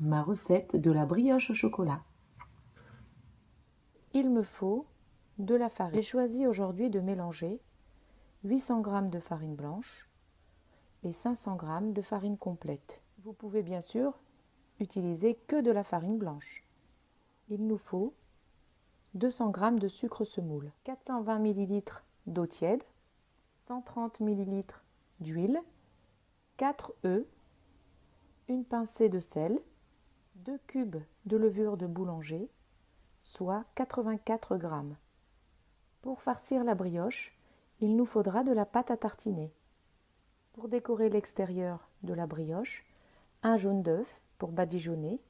ma recette de la brioche au chocolat. Il me faut de la farine. J'ai choisi aujourd'hui de mélanger 800 g de farine blanche et 500 g de farine complète. Vous pouvez bien sûr utiliser que de la farine blanche. Il nous faut 200 g de sucre semoule, 420 ml d'eau tiède, 130 ml d'huile, 4 œufs, une pincée de sel, 2 cubes de levure de boulanger, soit 84 g. Pour farcir la brioche, il nous faudra de la pâte à tartiner. Pour décorer l'extérieur de la brioche, un jaune d'œuf pour badigeonner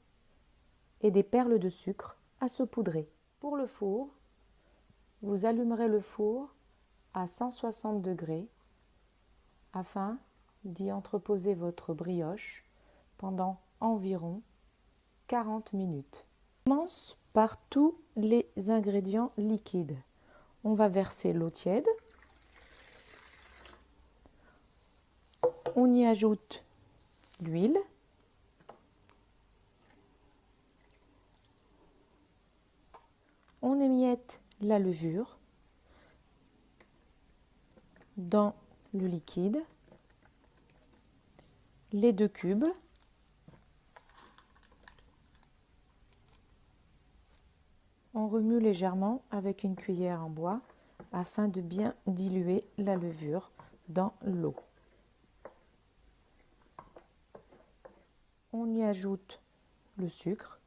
et des perles de sucre à saupoudrer. Pour le four, vous allumerez le four à 160 degrés afin d'y entreposer votre brioche pendant environ 40 minutes. On commence par tous les ingrédients liquides. On va verser l'eau tiède. On y ajoute l'huile. On émiette la levure dans le liquide. Les 2 cubes. On remue légèrement avec une cuillère en bois afin de bien diluer la levure dans l'eau. On y ajoute le sucre.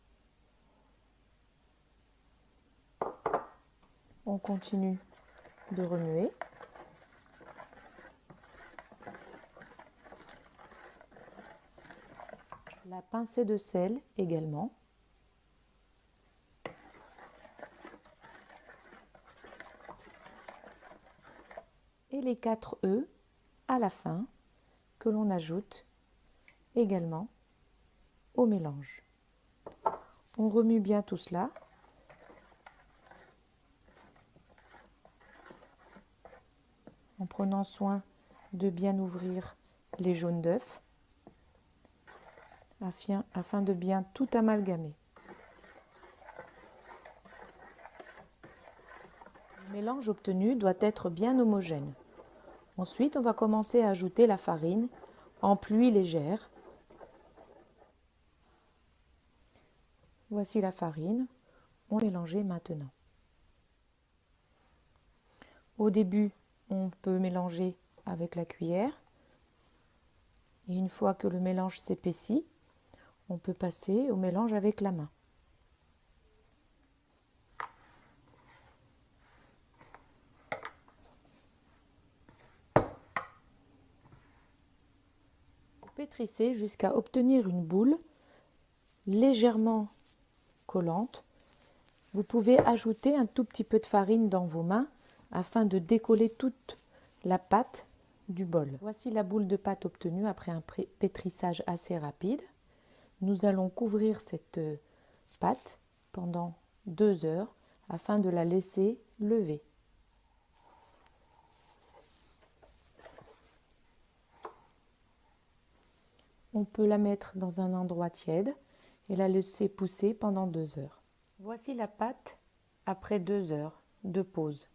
On continue de remuer. La pincée de sel également. Et les 4 œufs à la fin que l'on ajoute également au mélange. On remue bien tout cela. En prenant soin de bien ouvrir les jaunes d'œufs afin de bien tout amalgamer. Le mélange obtenu doit être bien homogène. Ensuite, on va commencer à ajouter la farine en pluie légère. Voici la farine. On va mélanger maintenant. Au début, on peut mélanger avec la cuillère. Et une fois que le mélange s'épaissit, on peut passer au mélange avec la main. Pétrissez jusqu'à obtenir une boule légèrement collante. Vous pouvve ajouter un tout petit peu de farine dans vos mains afin de décoller toute la pâte du bol. Voici la boule de pâte obtenue après un pétrissage assez rapide. Nous allons couvrir cette pâte pendant 2 heures afin de la laisser lever. On peut la mettre dans un endroit tiède et la laisser pousser pendant 2 heures. Voici la pâte après 2 heures de pause.